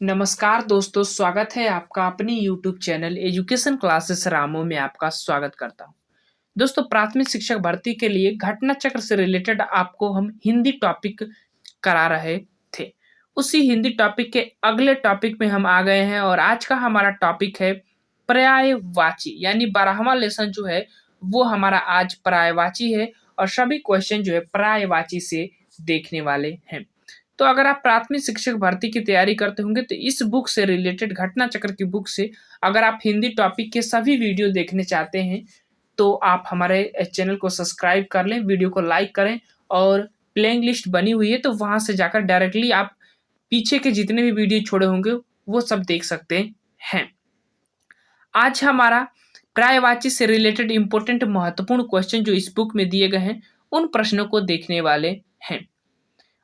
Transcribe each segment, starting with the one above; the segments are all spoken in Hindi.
नमस्कार दोस्तों, स्वागत है आपका अपनी यूट्यूब चैनल एजुकेशन क्लासेस रामो में आपका स्वागत करता हूं। दोस्तों, प्राथमिक शिक्षक भर्ती के लिए घटना चक्र से रिलेटेड आपको हम हिंदी टॉपिक करा रहे थे। उसी हिंदी टॉपिक के अगले टॉपिक में हम आ गए हैं और आज का हमारा टॉपिक है पर्यायवाची, यानी 12वां लेसन जो है वो हमारा आज पर्यायवाची है और सभी क्वेश्चन जो है पर्यायवाची से देखने वाले हैं। तो अगर आप प्राथमिक शिक्षक भर्ती की तैयारी करते होंगे तो इस बुक से रिलेटेड घटना चक्र की बुक से अगर आप हिंदी टॉपिक के सभी वीडियो देखने चाहते हैं तो आप हमारे चैनल को सब्सक्राइब कर लें, वीडियो को लाइक करें और प्लेइंग लिस्ट बनी हुई है तो वहां से जाकर डायरेक्टली आप पीछे के जितने भी वीडियो छोड़े होंगे वो सब देख सकते हैं। आज हमारा पर्यायवाची से रिलेटेड इंपॉर्टेंट महत्वपूर्ण क्वेश्चन जो इस बुक में दिए गए हैं उन प्रश्नों को देखने वाले हैं।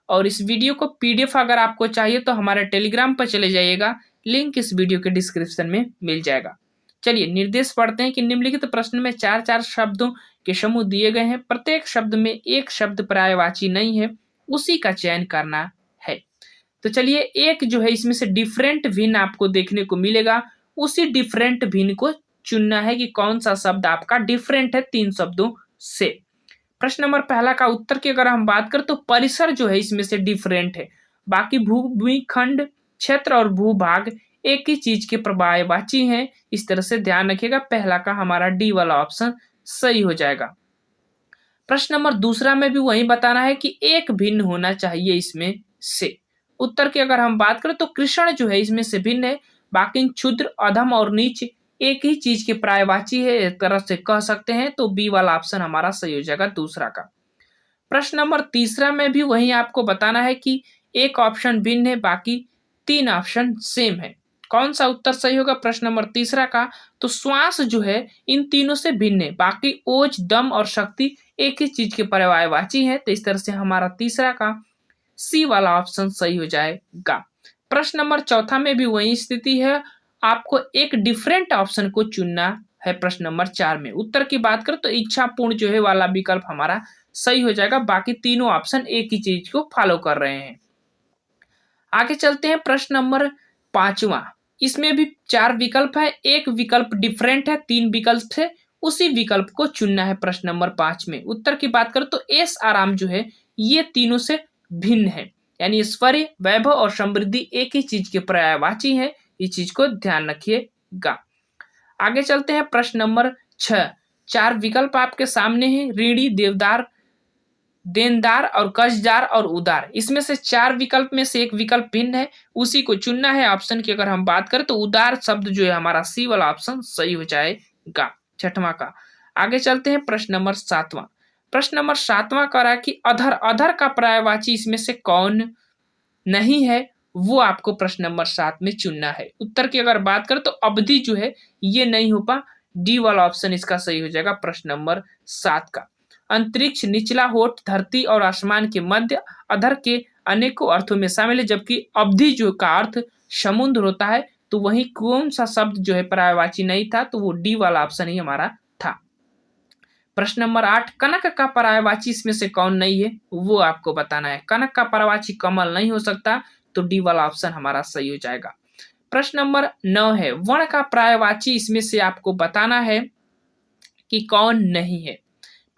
और इस वीडियो को पीडीएफ अगर आपको चाहिए तो हमारे टेलीग्राम पर चले जाइएगा, लिंक इस वीडियो के डिस्क्रिप्शन में मिल जाएगा। चलिए निर्देश पढ़ते हैं कि निम्नलिखित प्रश्न में 4-4 शब्दों के समूह दिए गए हैं, प्रत्येक शब्द में एक शब्द पर्यायवाची नहीं है, उसी का चयन करना है। तो चलिए एक जो है इसमें से डिफरेंट भिन्न आपको देखने को मिलेगा, उसी डिफरेंट भिन्न को चुनना है कि कौन सा शब्द आपका डिफरेंट है 3 शब्दों से। प्रश्न नंबर पहला का उत्तर की अगर हम बात करें तो परिसर जो है इसमें से डिफरेंट है, बाकी भूखंड, क्षेत्र और भूभाग एक ही चीज के पर्यायवाची हैं। इस तरह से ध्यान रखिएगा, पहला का हमारा डी वाला ऑप्शन सही हो जाएगा। प्रश्न नंबर दूसरा में भी वही बताना है कि एक भिन्न होना चाहिए इसमें से। उत्तर की अगर हम बात करें तो कृष्ण जो है इसमें से भिन्न है, बाकी क्षुद्र, अधम और नीच एक ही चीज के पर्यायवाची है, एक तरह से कह सकते हैं। तो बी वाला ऑप्शन हमारा सही हो जाएगा दूसरा का। प्रश्न नंबर तीसरा में भी वही आपको बताना है कि एक ऑप्शन भिन्न है, बाकी 3 ऑप्शन सेम है। कौन सा उत्तर सही होगा प्रश्न नंबर तीसरा का? तो श्वास जो है इन तीनों से भिन्न है, बाकी ओज, दम और शक्ति एक ही चीज के पर्यायवाची है। तो इस तरह से हमारा तीसरा का सी वाला ऑप्शन सही हो जाएगा। प्रश्न नंबर चौथा में भी वही स्थिति है, आपको एक डिफरेंट ऑप्शन को चुनना है। प्रश्न नंबर 4 में उत्तर की बात करें तो इच्छापूर्ण जो है वाला विकल्प हमारा सही हो जाएगा, बाकी तीनों ऑप्शन एक ही चीज को फॉलो कर रहे हैं। आगे चलते हैं प्रश्न नंबर 5वां। इसमें भी 4 विकल्प है, एक विकल्प डिफरेंट है, 3 विकल्प से उसी विकल्प को चुनना है। प्रश्न नंबर 5 में उत्तर की बात करें तो ऐश आराम जो है ये तीनों से भिन्न है, यानी ऐश्वर्य, वैभव और समृद्धि एक ही चीज के पर्यायवाची है। इस चीज को ध्यान रखिएगा। आगे चलते हैं प्रश्न नंबर 6। 4 विकल्प आपके सामने हैं, ऋणी, देवदार, देनदार और कर्जदार और उदार। इसमें से 4 विकल्प में से एक विकल्प भिन्न है, उसी को चुनना है। ऑप्शन की अगर हम बात करें तो उदार शब्द जो है हमारा सी वाला ऑप्शन सही हो जाएगा, छठवां का। आगे चलते हैं प्रश्न नंबर 7वां। प्रश्न नंबर 7वां कह रहा है कि अधर, अधर का पर्यायवाची इसमें से कौन नहीं है, वो आपको प्रश्न नंबर 7 में चुनना है। उत्तर की अगर बात करें तो अवधि जो है ये नहीं हो पा, डी वाला ऑप्शन इसका सही हो जाएगा प्रश्न नंबर 7 का। अंतरिक्ष, निचला होठ, धरती और आसमान के मध्य अधर के अनेकों अर्थों में शामिल है, जबकि अवधि जो का अर्थ समुद्र होता है। तो वही कौन सा शब्द जो है पर्यायवाची नहीं था, तो वो डी वाला ऑप्शन ही हमारा था। प्रश्न नंबर 8, कनक का पर्यायवाची इसमें से कौन नहीं है, वो आपको बताना है। कनक का पर्यायवाची कमल नहीं हो सकता, तो डी वाला ऑप्शन हमारा सही हो जाएगा। प्रश्न नंबर 9 है, वर्ण का पर्यायवाची इसमें से आपको बताना है कि कौन नहीं है।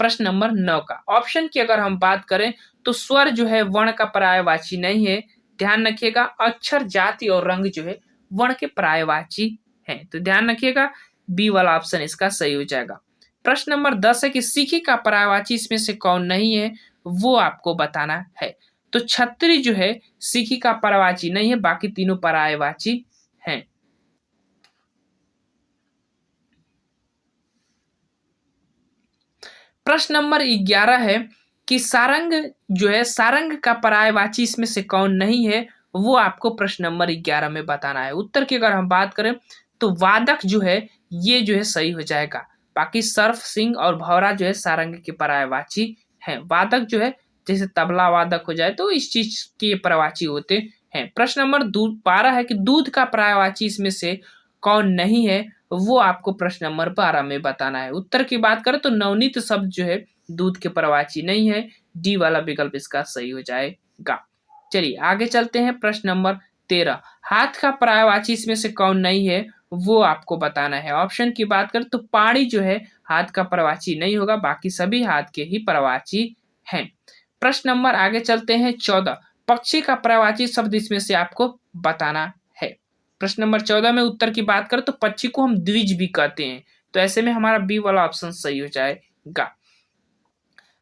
प्रश्न नंबर 9 का ऑप्शन की अगर हम बात करें तो स्वर जो है वर्ण का पर्यायवाची नहीं है। ध्यान रखिएगा, अक्षर, जाति और रंग जो है वर्ण के पर्यायवाची है। तो ध्यान रखिएगा, बी वाला ऑप्शन इसका सही हो जाएगा। प्रश्न नंबर 10 है कि सीखी का पर्यायवाची इसमें से कौन नहीं है, वो आपको बताना है। तो छतरी जो है सीखी का पर्यायवाची नहीं है, बाकी तीनों पर्यायवाची हैं। प्रश्न नंबर 11 है कि सारंग जो है, सारंग का पर्यायवाची इसमें से कौन नहीं है, वो आपको प्रश्न नंबर 11 में बताना है। उत्तर की अगर हम बात करें तो वादक जो है ये जो है सही हो जाएगा, बाकी सर्फ, सिंह और भौरा जो है सारंग के पर्यायवाची हैं। वादक जो है जैसे तबला वादक हो जाए तो इस चीज के पर्यायवाची होते हैं। प्रश्न नंबर 12 है कि दूध का पर्यायवाची इसमें से कौन नहीं है, वो आपको प्रश्न नंबर 12 में बताना है। उत्तर की बात करें तो नवनीत शब्द जो है दूध के पर्यायवाची नहीं है, डी वाला विकल्प इसका सही हो जाएगा। चलिए आगे चलते हैं प्रश्न नंबर 13। हाथ का पर्यायवाची इसमें से कौन नहीं है, वो आपको बताना है। ऑप्शन की बात करें तो पाणी जो है हाथ का पर्यायवाची नहीं होगा, बाकी सभी हाथ के ही पर्यायवाची हैं। प्रश्न नंबर आगे चलते हैं 14। पक्षी का पर्यायवाची शब्द इसमें से आपको बताना है। प्रश्न नंबर 14 में उत्तर की बात करें तो पक्षी को हम द्विज भी कहते हैं, तो ऐसे में हमारा बी वाला ऑप्शन सही हो जाएगा।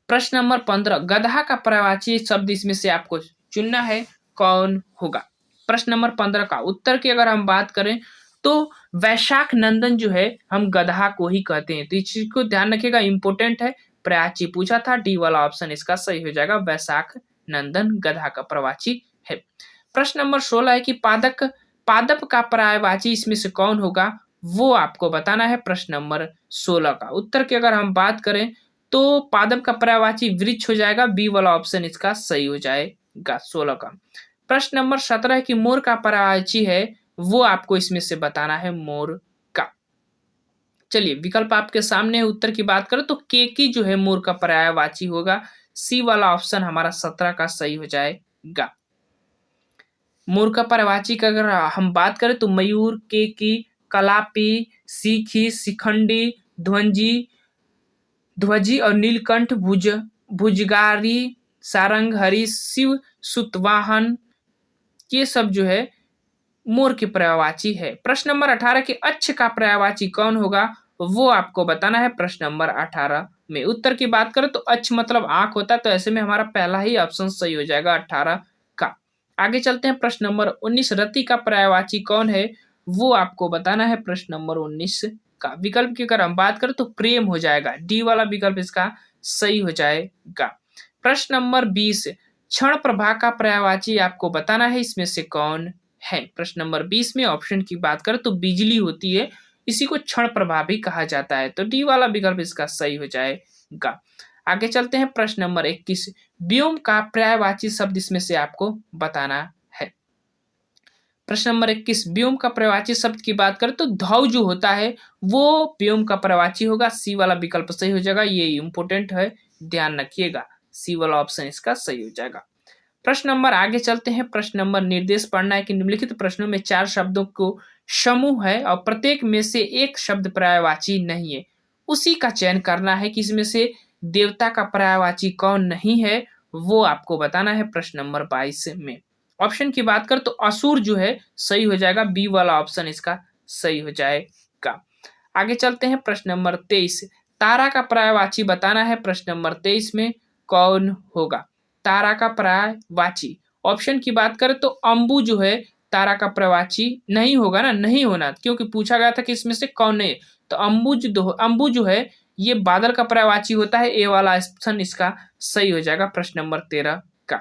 प्रश्न नंबर 15। गधा का पर्यायवाची शब्द इसमें से आपको चुनना है, कौन होगा। प्रश्न नंबर 15 का उत्तर की अगर हम बात करें तो वैशाख नंदन जो है हम गधा को ही कहते हैं, तो इस चीज को ध्यान रखिएगा, इंपोर्टेंट है। पर्यायवाची पूछा था, डी वाला ऑप्शन इसका सही हो जाएगा। वैशाख नंदन गधा का पर्यायवाची है। प्रश्न नंबर 16 है कि पादप का पर्यायवाची इसमें से कौन होगा, वो आपको बताना है। प्रश्न नंबर 16 का उत्तर की अगर हम बात करें तो पादप का पर्यायवाची वृक्ष हो जाएगा, बी वाला ऑप्शन इसका सही हो जाएगा 16 का। प्रश्न नंबर 17 है कि मोर का पर्यायवाची है, वो आपको इसमें से बताना है मोर का। चलिए विकल्प आपके सामने है, उत्तर की बात करें तो केकी जो है मोर का पर्यायवाची होगा, सी वाला ऑप्शन हमारा 17 का सही हो जाएगा। मोर का पर्यायवाची का अगर हम बात करें तो मयूर, केकी, कलापी, सीखी, शिखंडी, ध्वजी और नीलकंठ, भुजगारी, सारंगहरी, शिव सुतवाहन, ये सब जो है मोर के पर्यायवाची है। प्रश्न नंबर 18 के अक्ष का पर्यायवाची कौन होगा, वो आपको बताना है। प्रश्न नंबर 18 में उत्तर की बात करें तो अक्ष मतलब आंख होता है, तो ऐसे में हमारा पहला ही ऑप्शन सही हो जाएगा 18 का। आगे चलते हैं प्रश्न नंबर 19। रति का पर्यायवाची कौन है, वो आपको बताना है। प्रश्न नंबर 19 का विकल्प की अगर हम बात करें तो प्रेम हो जाएगा, डी वाला विकल्प इसका सही हो जाएगा। प्रश्न नंबर 20। क्षण प्रभा का पर्यायवाची आपको बताना है, इसमें से कौन है। प्रश्न नंबर 20 में ऑप्शन की बात करें तो बिजली होती है, इसी को क्षण प्रभा भी कहा जाता है, तो डी वाला विकल्प इसका सही हो जाएगा। आगे चलते हैं प्रश्न नंबर 21। व्योम का पर्यायवाची शब्द इसमें से आपको बताना है। प्रश्न नंबर 21। व्योम का पर्यायवाची शब्द की बात करें तो ध्रुव जो होता है वो व्योम का पर्यायवाची होगा, सी वाला विकल्प सही हो जाएगा। ये इंपोर्टेंट है, ध्यान रखिएगा, सी वाला ऑप्शन इसका सही हो जाएगा। प्रश्न नंबर आगे चलते हैं। प्रश्न नंबर निर्देश पढ़ना है कि निम्नलिखित प्रश्नों में 4 शब्दों को समूह है और प्रत्येक में से एक शब्द पर्यायवाची नहीं है, उसी का चयन करना है कि इसमें से देवता का पर्यायवाची कौन नहीं है, वो आपको बताना है। प्रश्न नंबर 22 में ऑप्शन की बात कर तो असुर जो है सही हो जाएगा, बी वाला ऑप्शन इसका सही हो जाएगा। आगे चलते हैं प्रश्न नंबर 23। तारा का पर्यायवाची बताना है। प्रश्न नंबर 23 में कौन होगा तारा का पर्यायवाची। ऑप्शन की बात करें तो अंबु जो है तारा का पर्यायवाची नहीं होगा ना, नहीं होना, क्योंकि पूछा गया था कि इसमें से कौन नहीं है, तो अंबु जो है ये बादल का पर्यायवाची होता है, ए वाला ऑप्शन इसका सही हो जाएगा। प्रश्न नंबर 13 का।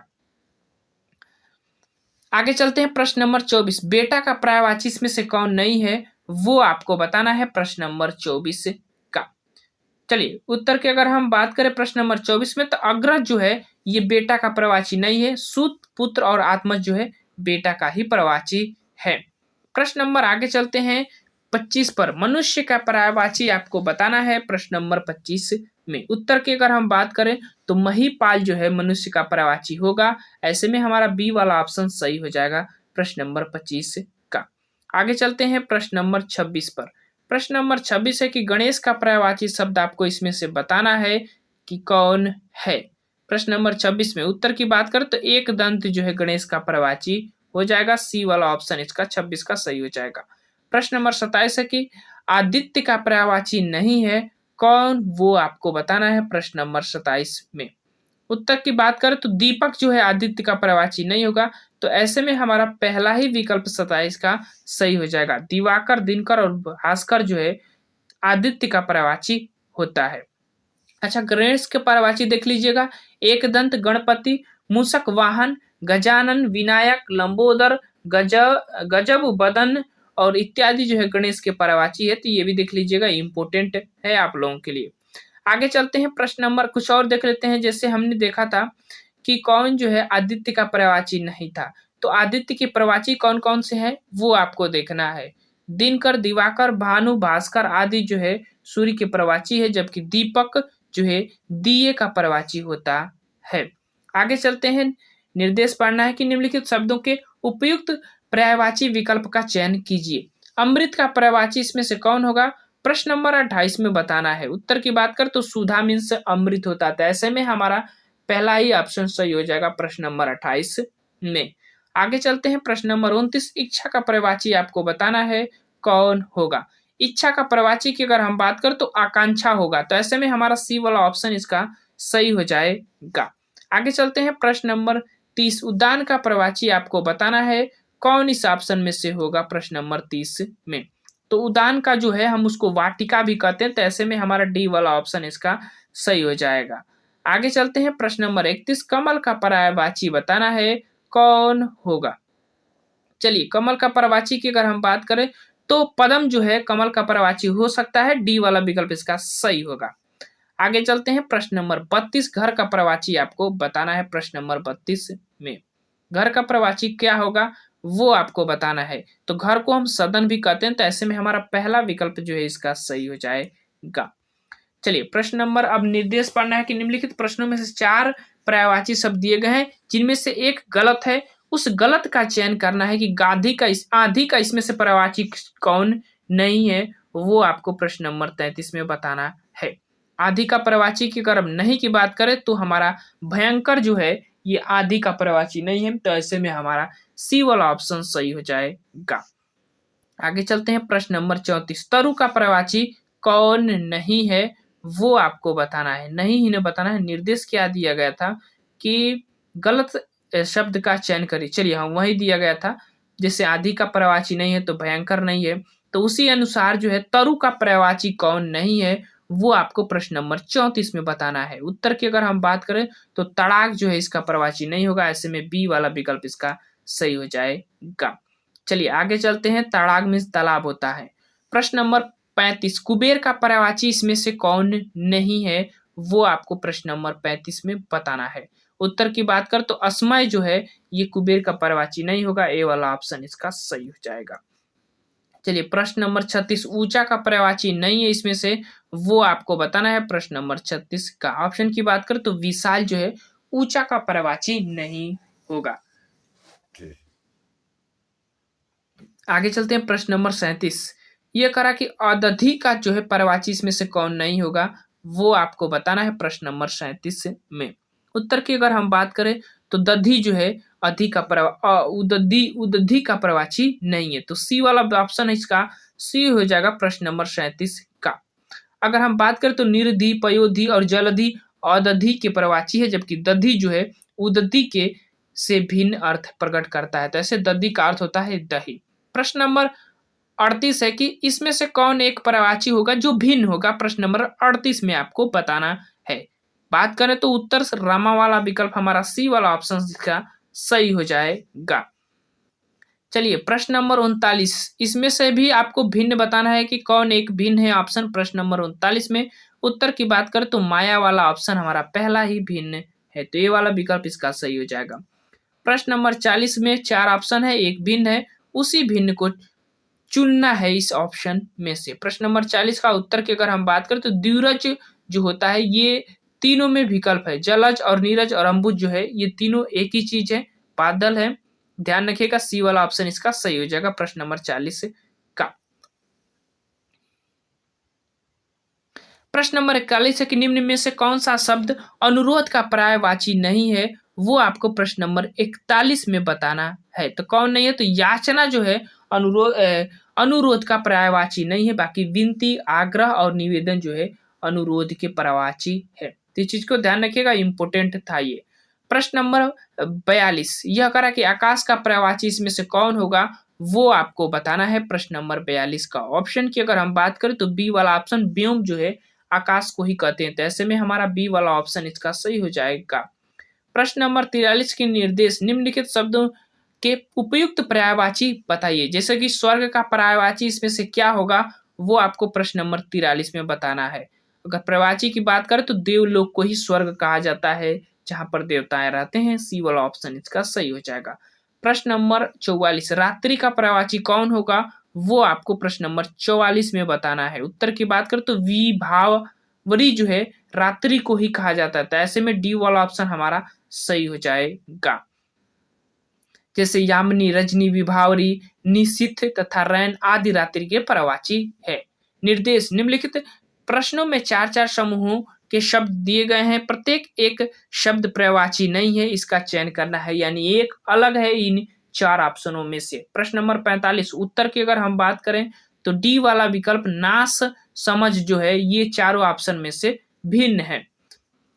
आगे चलते हैं प्रश्न नंबर 24। बेटा का पर्यायवाची इसमें से कौन नहीं है, वो आपको बताना है। प्रश्न नंबर 24 का। चलिए उत्तर की अगर हम बात करें प्रश्न नंबर 24 में तो अग्रज जो है ये बेटा का पर्यायवाची नहीं है, सूत, पुत्र और आत्मज जो है बेटा का ही पर्यायवाची है। प्रश्न नंबर आगे चलते हैं 25 पर। मनुष्य का पर्यायवाची आपको बताना है। प्रश्न नंबर 25 में उत्तर की अगर हम बात करें तो महिपाल जो है मनुष्य का पर्यायवाची होगा, ऐसे में हमारा बी वाला ऑप्शन सही हो जाएगा। प्रश्न नंबर 25 का। आगे चलते हैं प्रश्न नंबर 26 पर। प्रश्न नंबर 26 है कि गणेश का पर्यायवाची शब्द आपको इसमें से बताना है कि कौन है। प्रश्न नंबर 26 में उत्तर की बात करें तो एक दंत जो है गणेश का पर्यायवाची हो जाएगा, सी वाला ऑप्शन इसका 26 का सही हो जाएगा। प्रश्न नंबर 27 है कि आदित्य का पर्यायवाची नहीं है, कौन, वो आपको बताना है। प्रश्न नंबर 27 में उत्तर की बात करें तो दीपक जो है आदित्य का पर्यायवाची नहीं होगा, तो ऐसे में हमारा पहला ही विकल्प 27 का सही हो जाएगा। दिवाकर, दिनकर और भास्कर जो है आदित्य का पर्यायवाची होता है। अच्छा, गणेश के पर्यायवाची देख लीजिएगा। एक दंत, गणपति, मूषक वाहन, गजानन, विनायक, लंबोदर, गजब बदन और इत्यादि जो है गणेश के पर्यायवाची है, तो ये भी देख लीजिएगा, इंपोर्टेंट है आप लोगों के लिए। आगे चलते हैं प्रश्न नंबर कुछ और देख लेते हैं। जैसे हमने देखा था कि कौन जो है आदित्य का पर्यायवाची नहीं था, तो आदित्य के पर्यायवाची कौन कौन से हैं वो आपको देखना है। दिनकर, दिवाकर, भानु, भास्कर आदि जो है सूर्य के पर्यायवाची है, जबकि दीपक जो है दिए का पर्यायवाची होता है। आगे चलते हैं निर्देश पढ़ना है कि निम्नलिखित शब्दों के उपयुक्त पर्यायवाची विकल्प का चयन कीजिए। अमृत का पर्यायवाची इसमें से कौन होगा? प्रश्न नंबर 28 में बताना है। उत्तर की बात कर तो सुधा मीन्स अमृत होता था, ऐसे में हमारा पहला ही ऑप्शन सही हो जाएगा प्रश्न नंबर 28 में। आगे चलते हैं प्रश्न नंबर 29। इच्छा का पर्यायवाची आपको बताना है कौन होगा? इच्छा का पर्यायवाची की अगर हम बात करें तो आकांक्षा होगा, तो ऐसे में हमारा सी वाला ऑप्शन इसका सही हो जाएगा। आगे चलते हैं प्रश्न नंबर 30। उद्यान का पर्यायवाची आपको बताना है कौन इस ऑप्शन में से होगा प्रश्न नंबर 30 में? तो उद्यान का जो है हम उसको वाटिका भी कहते हैं, तो ऐसे में हमारा डी वाला ऑप्शन इसका सही हो जाएगा। आगे चलते हैं प्रश्न नंबर 31। कमल का पर्यायवाची बताना है कौन होगा? चलिए, कमल का पर्यायवाची की अगर हम बात करें तो पद्म जो है कमल का पर्यायवाची हो सकता है, डी वाला विकल्प इसका सही होगा। आगे चलते हैं प्रश्न नंबर 32। घर का पर्यायवाची आपको बताना है प्रश्न नंबर 32 में। घर का पर्यायवाची क्या होगा वो आपको बताना है। तो घर को हम सदन भी कहते हैं, तो ऐसे में हमारा पहला विकल्प जो है इसका सही हो जाएगा। चलिए, प्रश्न नंबर अब निर्देश पढ़ना है कि निम्नलिखित प्रश्नों में से 4 पर्यायवाची शब्द दिए गए हैं, जिनमें से एक गलत है। उस गलत का चयन करना है कि आधी का इसमें से पर्यायवाची कौन नहीं है, वो आपको प्रश्न नंबर 33 में बताना है। आधी का पर्यायवाची की अगर हम नहीं की बात करें तो हमारा भयंकर जो है ये आधी का पर्यायवाची नहीं है, तो ऐसे में हमारा सी वाला ऑप्शन सही हो जाएगा। आगे चलते हैं प्रश्न नंबर 34। तरु का पर्यायवाची कौन नहीं है वो आपको बताना है। नहीं ही ने बताना है। निर्देश क्या दिया गया था कि गलत शब्द का चयन करिए। चलिए, हम वही दिया गया था, जैसे आदि का पर्यायवाची नहीं है तो भयंकर नहीं है, तो उसी अनुसार जो है तरु का पर्यायवाची कौन नहीं है वो आपको प्रश्न नंबर 34 में बताना है। उत्तर की अगर हम बात करें तो तड़ाक जो है इसका पर्यायवाची नहीं होगा, ऐसे में बी वाला विकल्प इसका सही हो जाएगा। चलिए आगे चलते हैं। तड़ाक मीन्स तालाब होता है। प्रश्न नंबर 35। कुबेर का पर्यायवाची इसमें से कौन नहीं है वो आपको प्रश्न नंबर 35 में बताना है। उत्तर की बात कर तो असमय जो है ये कुबेर का पर्यायवाची नहीं होगा, ए वाला ऑप्शन इसका सही हो जाएगा। चलिए प्रश्न नंबर 36। ऊंचा का पर्यायवाची नहीं है इसमें से, वो आपको बताना है प्रश्न नंबर 36 का। ऑप्शन की बात कर तो विशाल जो है ऊंचा का पर्यायवाची नहीं होगा। आगे चलते हैं प्रश्न नंबर 37। यह करा कि अदधि का जो है पर्यायवाची इसमें से कौन नहीं होगा वो आपको बताना है प्रश्न नंबर 37 में। उत्तर की अगर हम बात करें तो दधि जो है अधि का उदधि का पर्यायवाची नहीं है, तो सी वाला ऑप्शन इसका सी हो जाएगा प्रश्न नंबर 37 का। अगर हम बात करें तो निर्धि, पयोधि और जलधि अदधि के पर्यायवाची है, जबकि दधि जो है उदधि के से भिन्न अर्थ प्रकट करता है, तो ऐसे दधि का अर्थ होता है दही। प्रश्न नंबर 38 है कि इसमें से कौन एक पर्यायवाची होगा जो भिन्न होगा, प्रश्न नंबर 38 में आपको बताना है। बात करें तो उत्तर रामा वाला विकल्प हमारा सी वाला ऑप्शन इसका सही हो जाएगा। चलिए प्रश्न नंबर 39। इसमें से भी आपको भिन्न बताना है कि कौन एक भिन्न है, ऑप्शन प्रश्न नंबर 39 में। उत्तर की बात करें तो माया वाला ऑप्शन हमारा पहला ही भिन्न है, तो ये वाला विकल्प इसका सही हो जाएगा। प्रश्न नंबर 40 में 4 ऑप्शन है, एक भिन्न है, उसी भिन्न को चुनना है इस ऑप्शन में से। प्रश्न नंबर 40 का उत्तर की अगर हम बात करें तो द्विरज जो होता है ये तीनों में विकल्प है। जलज और नीरज और अम्बुज जो है ये तीनों एक ही चीज है, बादल है। ध्यान रखिएगा सी वाला ऑप्शन इसका सही हो जाएगा प्रश्न नंबर 40 का। प्रश्न नंबर 41 है कि निम्न में से कौन सा शब्द अनुरोध का पर्यायवाची नहीं है, वो आपको प्रश्न नंबर 41 में बताना है। तो कौन नहीं है, तो याचना जो है अनुरोध का पर्यायवाची नहीं है, बाकी विनती, आग्रह और निवेदन जो है अनुरोध के पर्यायवाची है। तो इस चीज को ध्यान रखिएगा, इंपोर्टेंट था ये। प्रश्न नंबर 42। यह करा कि आकाश का पर्यायवाची इसमें से कौन होगा वो आपको बताना है प्रश्न नंबर 42 का। ऑप्शन की अगर हम बात करें तो बी वाला ऑप्शन व्योम जो है आकाश को ही कहते हैं, तो ऐसे में हमारा बी वाला ऑप्शन इसका सही हो जाएगा। प्रश्न नंबर 43 के निर्देश निम्नलिखित शब्दों के उपयुक्त पर्यायवाची बताइए। जैसे कि स्वर्ग का पर्यायवाची इसमें से क्या होगा वो आपको प्रश्न नंबर 43 में बताना है। अगर पर्यायवाची की बात करें तो देवलोक को ही स्वर्ग कहा जाता है, जहां पर देवताएं रहते हैं, सी वाला ऑप्शन इसका सही हो जाएगा। प्रश्न नंबर 44। रात्रि का पर्यायवाची कौन होगा वो आपको प्रश्न नंबर 44 में बताना है। उत्तर की बात करें तो विभावरी जो है रात्रि को ही कहा जाता है, तो ऐसे में डी वाला ऑप्शन हमारा सही हो जाएगा। जैसे यामिनी, रजनी, विभावरी, निशीथ तथा रैन आदि रात्रि के पर्यायवाची है। निर्देश निम्नलिखित प्रश्नों में 4-4 समूहों के शब्द दिए गए हैं, प्रत्येक एक शब्द पर्यायवाची नहीं है, इसका चयन करना है, यानी एक अलग है इन 4 ऑप्शनों में से। प्रश्न नंबर 45 उत्तर की अगर हम बात करें तो डी वाला विकल्प नाश समझ जो है ये चारों ऑप्शन में से भिन्न है।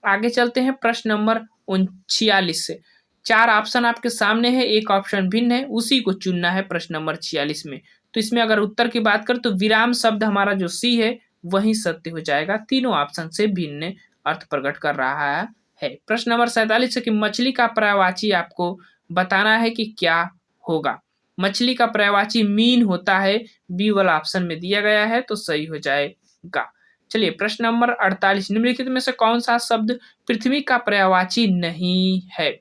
आगे चलते हैं प्रश्न नंबर 46 से। 4 ऑप्शन आपके सामने है, एक ऑप्शन भिन्न है, उसी को चुनना है प्रश्न नंबर 46 में। तो इसमें अगर उत्तर की बात करें तो विराम शब्द हमारा जो सी है वही सत्य हो जाएगा, तीनों ऑप्शन से भिन्न अर्थ प्रकट कर रहा है। प्रश्न नंबर 47 है कि मछली का पर्यायवाची आपको बताना है कि क्या होगा। मछली का पर्यायवाची मीन होता है, बी वाला ऑप्शन में दिया गया है, तो सही हो जाएगा। चलिए प्रश्न नंबर 48 निम्नलिखित में से कौन सा शब्द पृथ्वी का पर्यायवाची नहीं है।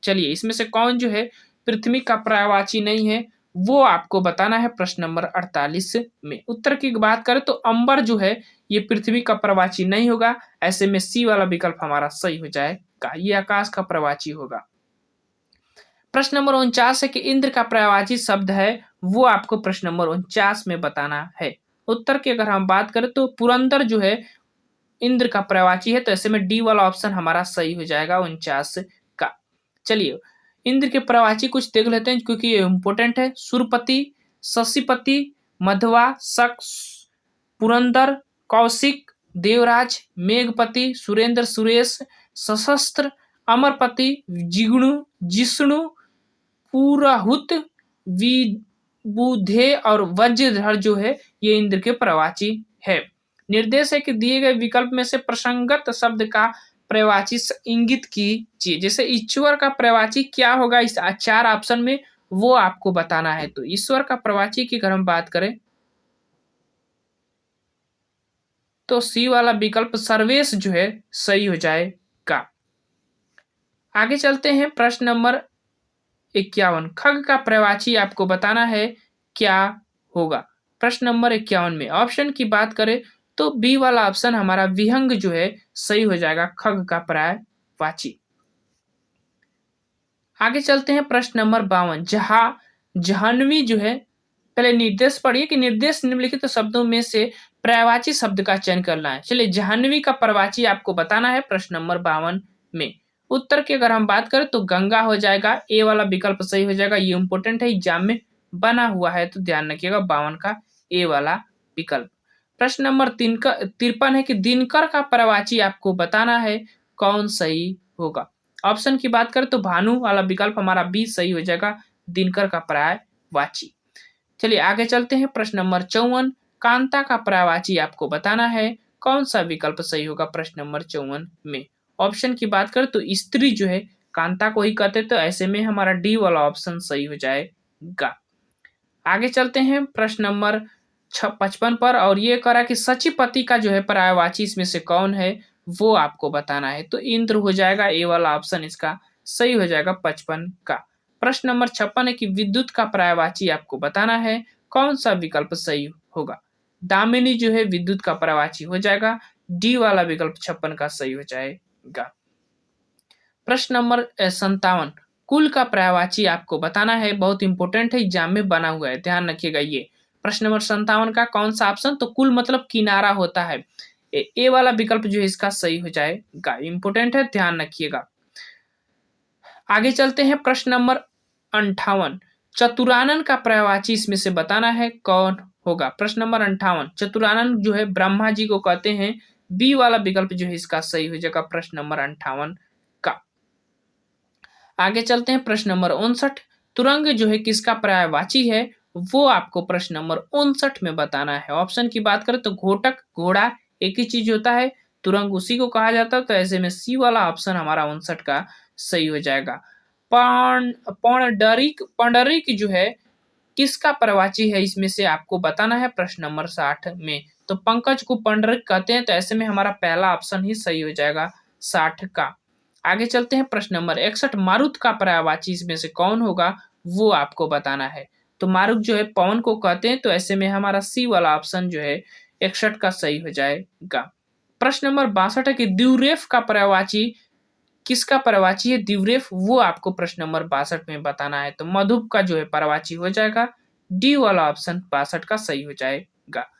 चलिए इसमें से कौन जो है पृथ्वी का पर्यायवाची नहीं है वो आपको बताना है प्रश्न नंबर 48 में। उत्तर की बात करें तो अंबर जो है ये पृथ्वी का पर्यायवाची नहीं होगा, ऐसे में सी वाला विकल्प हमारा सही हो जाएगा, ये आकाश का पर्यायवाची होगा। प्रश्न नंबर 49 है कि इंद्र का पर्यायवाची शब्द है, वो आपको प्रश्न नंबर 49 में बताना है। उत्तर की अगर हम बात करें तो पुरंदर जो है इंद्र का पर्यायवाची है, तो ऐसे में डी वाला ऑप्शन हमारा सही हो जाएगा 49 का। चलिए इंद्र के पर्यायवाची कुछ देख लेते हैं क्योंकि ये इंपोर्टेंट है। सुरपति, शशिपति, मधवा, शक, पुरंदर, कौशिक, देवराज, मेघपति, सुरेंद्र, सुरेश, सशस्त्र, अमरपति, जिग्णु, जिष्णु, पुराहुत, विबुधे और वज्रधर जो है ये इंद्र के पर्यायवाची है। निर्देश है कि दिए गए विकल्प में से प्रसंगत शब्द का पर्यायवाची इंगित कीजिए। जैसे ईश्वर का पर्यायवाची क्या होगा इस 4 ऑप्शन में वो आपको बताना है। तो ईश्वर का पर्यायवाची की अगर हम बात करें तो सी वाला विकल्प सर्वेश जो है सही हो जाएगा। आगे चलते हैं प्रश्न नंबर 51 खग का पर्यायवाची आपको बताना है क्या होगा। प्रश्न नंबर 51 में ऑप्शन की बात करें तो बी वाला ऑप्शन हमारा विहंग जो है सही हो जाएगा, खग का पर्यायवाची। आगे चलते हैं प्रश्न नंबर 52 जाह्नवी जो है, पहले निर्देश पढ़िए कि निर्देश निम्नलिखित शब्दों में से पर्यायवाची शब्द का चयन करना है। चलिए जाह्नवी का पर्यायवाची आपको बताना है प्रश्न नंबर 52 में। उत्तर की अगर हम बात करें तो गंगा हो जाएगा, ए वाला विकल्प सही हो जाएगा, ये इंपोर्टेंट है, एग्जाम में बना हुआ है तो ध्यान रखिएगा 52 का ए वाला विकल्प। प्रश्न नंबर 53 है कि दिनकर का पर्यायवाची आपको बताना है कौन सही होगा। ऑप्शन की बात करें तो भानु वाला विकल्प हमारा बी सही हो जाएगा, दिनकर का पर्यायवाची। चलिए आगे चलते हैं प्रश्न नंबर 54 कांता का पर्यायवाची आपको बताना है कौन सा विकल्प सही होगा प्रश्न नंबर 54 में। ऑप्शन की बात करें तो स्त्री जो है कांता को ही कहते, तो ऐसे में हमारा डी वाला ऑप्शन सही हो जाएगा। आगे चलते हैं प्रश्न नंबर 55 पर, और ये करा कि सचिपति का जो है पर्यायवाची इसमें से कौन है वो आपको बताना है। तो इंद्र हो जाएगा, ए वाला ऑप्शन इसका सही हो जाएगा 55 का। प्रश्न नंबर 56 है कि विद्युत का पर्यायवाची आपको बताना है कौन सा विकल्प सही होगा। दामिनी जो है विद्युत का पर्यायवाची हो जाएगा, डी वाला विकल्प 56 का सही हो जाएगा। प्रश्न नंबर 57 कुल का पर्यायवाची आपको बताना है, बहुत इंपॉर्टेंट है, एग्जाम में बना हुआ है, ध्यान रखिएगा। ये प्रश्न नंबर 57 का कौन सा ऑप्शन, तो कुल मतलब किनारा होता है, ए वाला विकल्प जो है इसका सही हो जाएगा, इंपॉर्टेंट है, ध्यान रखिएगा। आगे चलते हैं प्रश्न नंबर 58 चतुरानन का पर्यायवाची इसमें से बताना है कौन होगा। प्रश्न नंबर 58 चतुरानन जो है ब्रह्मा जी को कहते हैं, बी वाला विकल्प जो है इसका सही हो जाएगा प्रश्न नंबर 58 का। आगे चलते हैं प्रश्न नंबर 59 तुरंग जो है किसका पर्यायवाची है वो आपको प्रश्न नंबर 59 में बताना है। ऑप्शन की बात करें तो घोटक घोड़ा एक ही चीज होता है, तुरंग उसी को कहा जाता है, तो ऐसे में सी वाला ऑप्शन हमारा 59 का सही हो जाएगा। पंडरिक जो है किसका पर्यायवाची है इसमें से आपको बताना है प्रश्न नंबर 60 में। तो पंकज को पंडरिक कहते हैं, तो ऐसे में हमारा पहला ऑप्शन ही सही हो जाएगा 60 का। आगे चलते हैं प्रश्न नंबर 61 मारुत का पर्यायवाची इसमें से कौन होगा वो आपको बताना है। तो मारुत जो है पवन को कहते हैं, तो ऐसे में हमारा सी वाला ऑप्शन जो है 61 का सही हो जाएगा। प्रश्न नंबर 62 है कि द्यूरेफ का पर्यायवाची किसका पर्यायवाची है द्विरेफ, वो आपको प्रश्न नंबर 62 में बताना है। तो मधुप का जो है पर्यायवाची हो जाएगा डी वाला ऑप्शन 62 का सही हो जाएगा।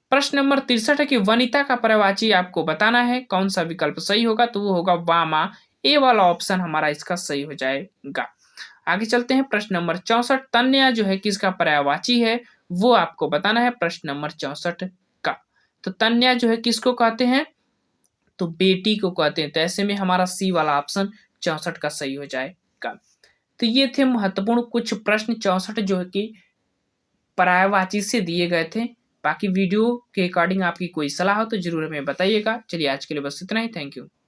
प्रश्न नंबर 63 है कि वनिता का पर्यायवाची आपको बताना है, कौन सा विकल्प सही होगा, तो वो होगा वामा, ए वाला ऑप्शन हमारा इसका सही हो जाएगा। आगे चलते हैं प्रश्न नंबर 64, तन्या जो है किसका पर्यायवाची है, वो आपको बताना है प्रश्न नंबर 64 का। तो तन्या जो है किसको कहते हैं, तो बेटी को कहते हैं। तो ऐसे में हमारा सी वाला ऑप्शन 64 का सही हो जाएगा। तो ये थे महत्वपूर्ण कुछ प्रश्न 64 जो है कि पर्यायवाची से दिए गए थे। बाकी वीडियो के अकॉर्डिंग आपकी कोई सलाह हो तो जरूर हमें बताइएगा। चलिए आज के लिए बस इतना ही। Thank you.